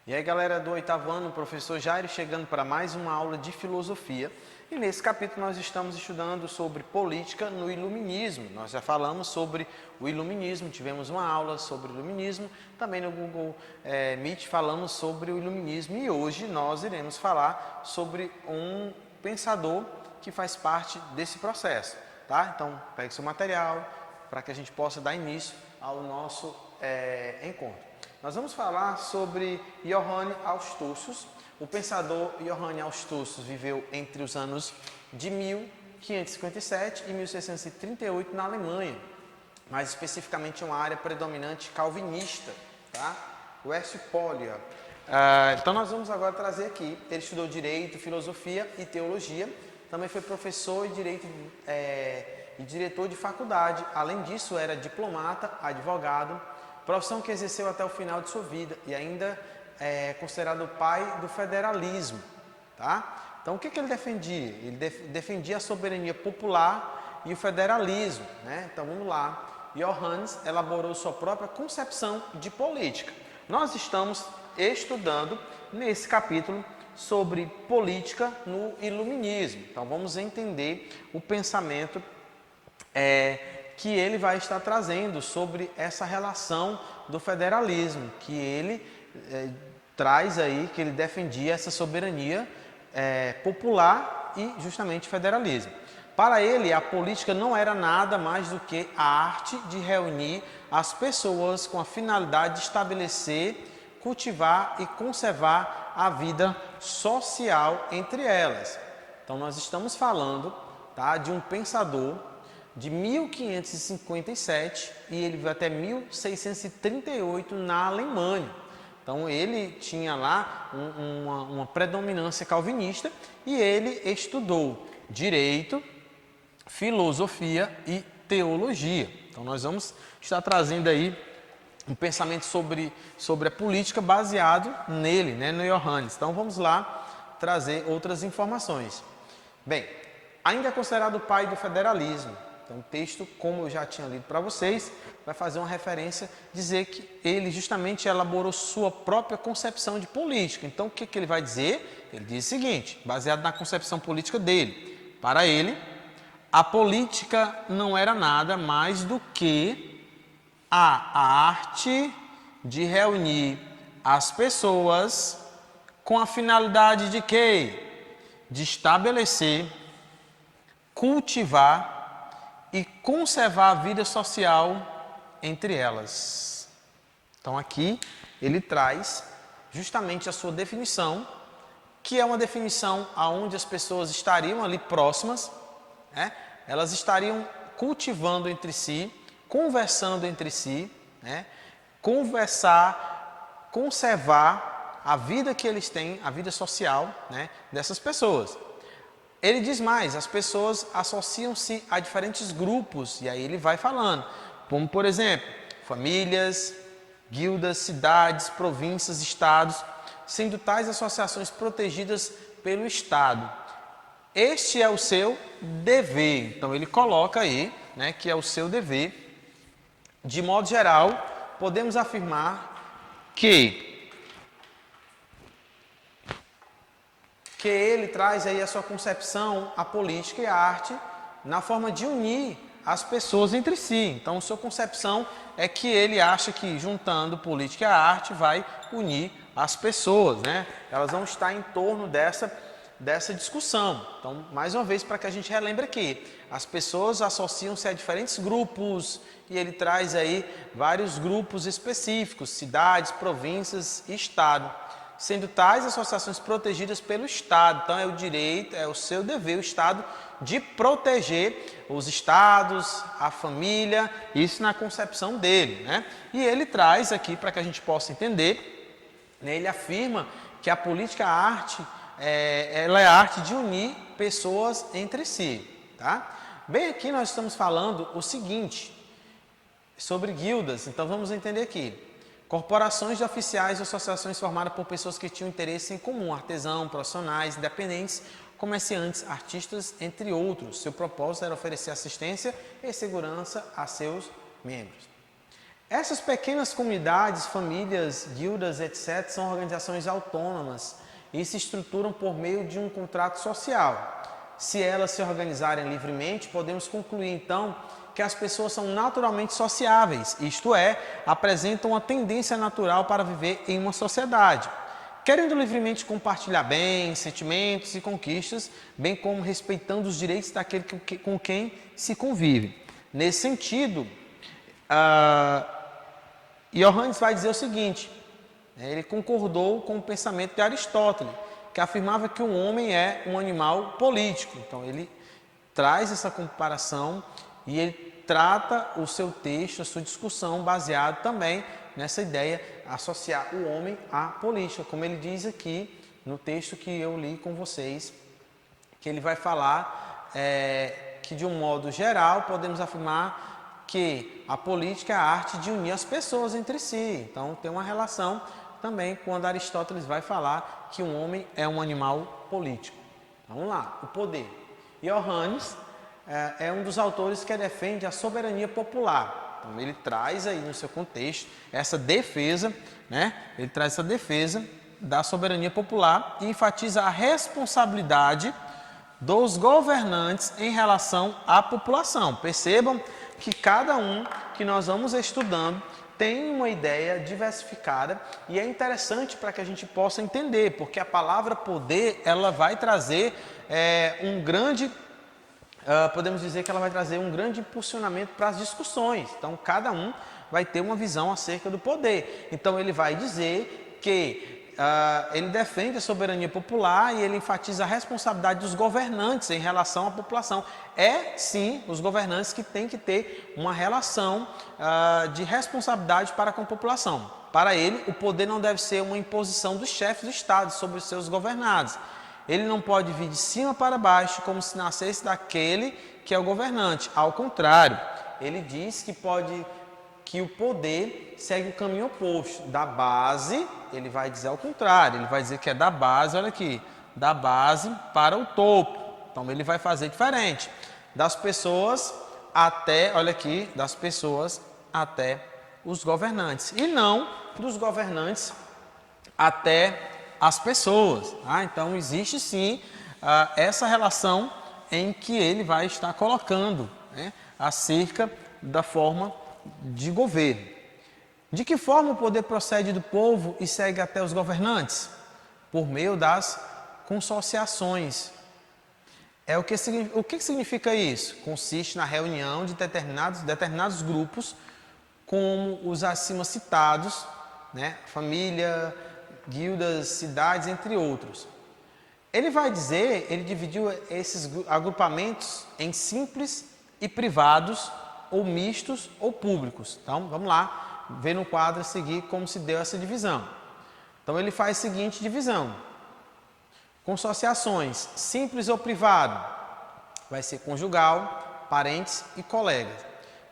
E aí, galera do oitavo ano, o professor Jairo chegando para mais uma aula de filosofia. E nesse capítulo nós estamos estudando sobre política no iluminismo. Nós já falamos sobre o iluminismo, tivemos uma aula sobre o iluminismo. Também no Google Meet falamos sobre o iluminismo. E hoje nós iremos falar sobre um pensador que faz parte desse processo. Tá? Então, pegue seu material para que a gente possa dar início ao nosso encontro. Nós vamos falar sobre Johann Austus. O pensador Johann Austus viveu entre os anos de 1557 e 1638 na Alemanha, mais especificamente uma área predominante calvinista, tá? Westphalia. Então nós vamos agora trazer aqui, ele estudou Direito, Filosofia e Teologia, também foi professor e diretor de faculdade, além disso era diplomata, advogado, profissão que exerceu até o final de sua vida e ainda é considerado o pai do federalismo. Tá? Então, o que ele defendia? Ele defendia a soberania popular e o federalismo. Né? Então, vamos lá. Johannes elaborou sua própria concepção de política. Nós estamos estudando, nesse capítulo, sobre política no iluminismo. Então, vamos entender o pensamento que ele vai estar trazendo sobre essa relação do federalismo, que ele traz aí, que ele defendia essa soberania popular e justamente federalismo. Para ele, a política não era nada mais do que a arte de reunir as pessoas com a finalidade de estabelecer, cultivar e conservar a vida social entre elas. Então, nós estamos falando, tá, de um pensador de 1557 e ele veio até 1638 na Alemanha. Então ele tinha lá uma predominância calvinista e ele estudou Direito, Filosofia e Teologia. Então nós vamos estar trazendo aí um pensamento sobre a política baseado nele, né, no Johannes. Então vamos lá trazer outras informações. Bem, ainda é considerado o pai do federalismo. Então, o texto, como eu já tinha lido para vocês, vai fazer uma referência, dizer que ele justamente elaborou sua própria concepção de política. Então, o que ele vai dizer? Ele diz o seguinte, baseado na concepção política dele. Para ele, a política não era nada mais do que a arte de reunir as pessoas com a finalidade de quê? De estabelecer, cultivar e conservar a vida social entre elas. Então aqui ele traz justamente a sua definição, que é uma definição aonde as pessoas estariam ali próximas, né? Elas estariam cultivando entre si, conversando entre si, né? Conservar a vida que eles têm, a vida social, né, dessas pessoas. Ele diz mais, as pessoas associam-se a diferentes grupos, e aí ele vai falando, como por exemplo, famílias, guildas, cidades, províncias, estados, sendo tais associações protegidas pelo Estado. Este é o seu dever. Então ele coloca aí, né, que é o seu dever. De modo geral, podemos afirmar que ele traz aí a sua concepção, a política e a arte, na forma de unir as pessoas entre si. Então, sua concepção é que ele acha que juntando política e a arte vai unir as pessoas, né? Elas vão estar em torno dessa discussão. Então, mais uma vez, para que a gente relembre aqui, as pessoas associam-se a diferentes grupos e ele traz aí vários grupos específicos, cidades, províncias e estado, sendo tais associações protegidas pelo Estado. Então é o direito, é o seu dever, o Estado, de proteger os estados, a família, isso na concepção dele, né? E ele traz aqui, para que a gente possa entender, né, ele afirma que a política, a arte, ela é a arte de unir pessoas entre si, tá? Bem, aqui nós estamos falando o seguinte, sobre guildas, então vamos entender aqui. Corporações de oficiais e associações formadas por pessoas que tinham interesse em comum, artesãos, profissionais, independentes, comerciantes, artistas, entre outros. Seu propósito era oferecer assistência e segurança a seus membros. Essas pequenas comunidades, famílias, guildas, etc., são organizações autônomas e se estruturam por meio de um contrato social. Se elas se organizarem livremente, podemos concluir então que as pessoas são naturalmente sociáveis, isto é, apresentam uma tendência natural para viver em uma sociedade, querendo livremente compartilhar bens, sentimentos e conquistas, bem como respeitando os direitos daquele com quem se convive. Nesse sentido, Johannes vai dizer o seguinte, ele concordou com o pensamento de Aristóteles, que afirmava que o homem é um animal político. Então ele traz essa comparação e ele trata o seu texto, a sua discussão, baseado também nessa ideia, associar o homem à política, como ele diz aqui no texto que eu li com vocês, que ele vai falar que de um modo geral podemos afirmar que a política é a arte de unir as pessoas entre si. Então tem uma relação também quando Aristóteles vai falar que um homem é um animal político. Vamos lá, o poder. Johannes é um dos autores que defende a soberania popular. Então ele traz aí no seu contexto essa defesa, né? Ele traz essa defesa da soberania popular e enfatiza a responsabilidade dos governantes em relação à população. Percebam que cada um que nós vamos estudando tem uma ideia diversificada e é interessante para que a gente possa entender, porque a palavra poder, ela vai trazer podemos dizer que ela vai trazer um grande impulsionamento para as discussões. Então, cada um vai ter uma visão acerca do poder. Então, ele vai dizer que ele defende a soberania popular e ele enfatiza a responsabilidade dos governantes em relação à população. É, sim, os governantes que têm que ter uma relação de responsabilidade para com a população. Para ele, o poder não deve ser uma imposição dos chefes do Estado sobre os seus governados. Ele não pode vir de cima para baixo como se nascesse daquele que é o governante. Ao contrário, ele diz que o poder segue o caminho oposto. Da base, ele vai dizer ao contrário. Ele vai dizer que é da base, olha aqui, da base para o topo. Então, ele vai fazer diferente. Das pessoas até, olha aqui, das pessoas até os governantes. E não dos governantes até as pessoas. Então, existe sim essa relação em que ele vai estar colocando, né, acerca da forma de governo. De que forma o poder procede do povo e segue até os governantes? Por meio das consociações. O que significa isso? Consiste na reunião de determinados grupos, como os acima citados, né, família, guildas, cidades, entre outros. Ele vai dizer, ele dividiu esses agrupamentos em simples e privados, ou mistos ou públicos. Então, vamos lá, ver no quadro a seguir como se deu essa divisão. Então, ele faz a seguinte divisão. Consociações, simples ou privado, vai ser conjugal, parentes e colegas.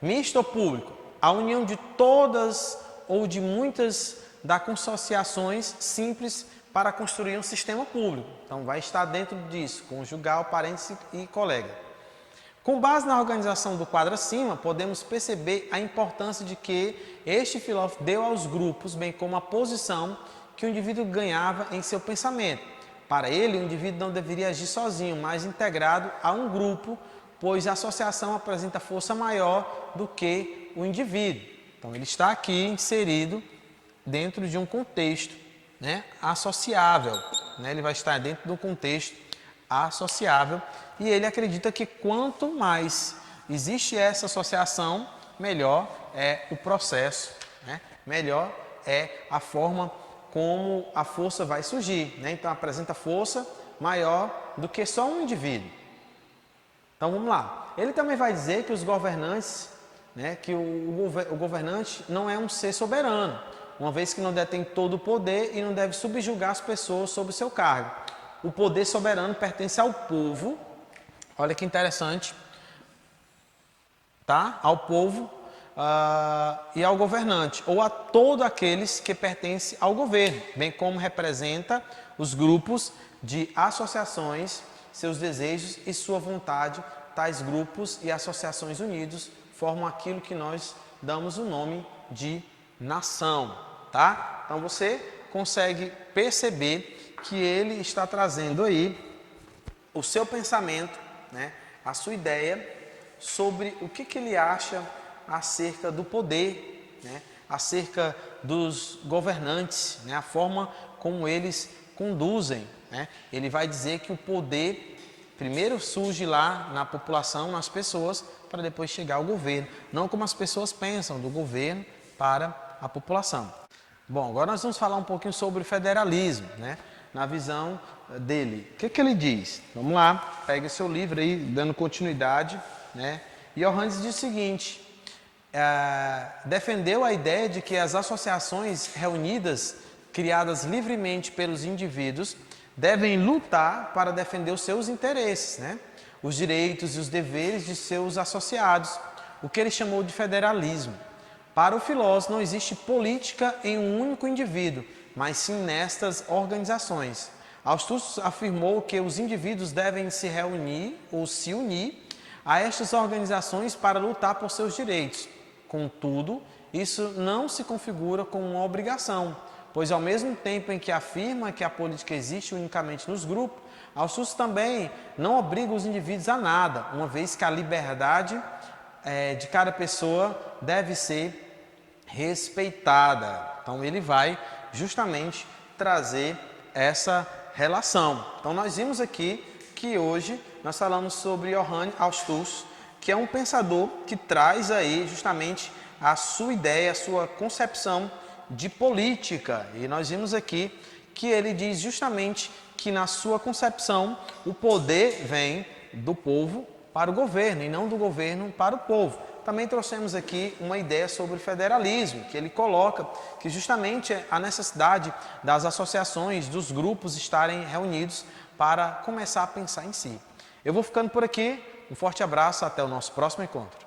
Misto ou público, a união de todas ou de muitas das consociações simples para construir um sistema público. Então, vai estar dentro disso, conjugal, parentes e colega. Com base na organização do quadro acima, podemos perceber a importância de que este filósofo deu aos grupos, bem como a posição que o indivíduo ganhava em seu pensamento. Para ele, o indivíduo não deveria agir sozinho, mas integrado a um grupo, pois a associação apresenta força maior do que o indivíduo. Então, ele está aqui inserido dentro de um contexto, né, associável. Né? Ele vai estar dentro do contexto associável e ele acredita que quanto mais existe essa associação, melhor é o processo, né? Melhor é a forma como a força vai surgir. Né? Então, apresenta força maior do que só um indivíduo. Então, vamos lá. Ele também vai dizer que os governantes, né, que o governante não é um ser soberano, uma vez que não detém todo o poder e não deve subjugar as pessoas sob o seu cargo. O poder soberano pertence ao povo, olha que interessante, tá? Ao povo e ao governante, ou a todos aqueles que pertencem ao governo, bem como representa os grupos de associações, seus desejos e sua vontade. Tais grupos e associações unidos formam aquilo que nós damos o nome de nação, tá? Então você consegue perceber que ele está trazendo aí o seu pensamento, né, a sua ideia sobre o que ele acha acerca do poder, né, acerca dos governantes, né, a forma como eles conduzem, né? Ele vai dizer que o poder primeiro surge lá na população, nas pessoas, para depois chegar ao governo. Não como as pessoas pensam, do governo para a população. Bom, agora nós vamos falar um pouquinho sobre o federalismo, né? Na visão dele. O que ele diz? Vamos lá, pega seu livro aí, dando continuidade, né? Johannes diz o seguinte, defendeu a ideia de que as associações reunidas, criadas livremente pelos indivíduos, devem lutar para defender os seus interesses, né? Os direitos e os deveres de seus associados, o que ele chamou de federalismo. Para o filósofo, não existe política em um único indivíduo, mas sim nestas organizações. Austus afirmou que os indivíduos devem se reunir ou se unir a estas organizações para lutar por seus direitos. Contudo, isso não se configura como uma obrigação, pois ao mesmo tempo em que afirma que a política existe unicamente nos grupos, Austus também não obriga os indivíduos a nada, uma vez que a liberdade de cada pessoa deve ser respeitada. Então ele vai justamente trazer essa relação. Então nós vimos aqui que hoje nós falamos sobre Johann Austus, que é um pensador que traz aí justamente a sua ideia, a sua concepção de política. E nós vimos aqui que ele diz justamente que na sua concepção o poder vem do povo para o governo e não do governo para o povo. Também trouxemos aqui uma ideia sobre o federalismo, que ele coloca que justamente a necessidade das associações, dos grupos estarem reunidos para começar a pensar em si. Eu vou ficando por aqui, um forte abraço, até o nosso próximo encontro.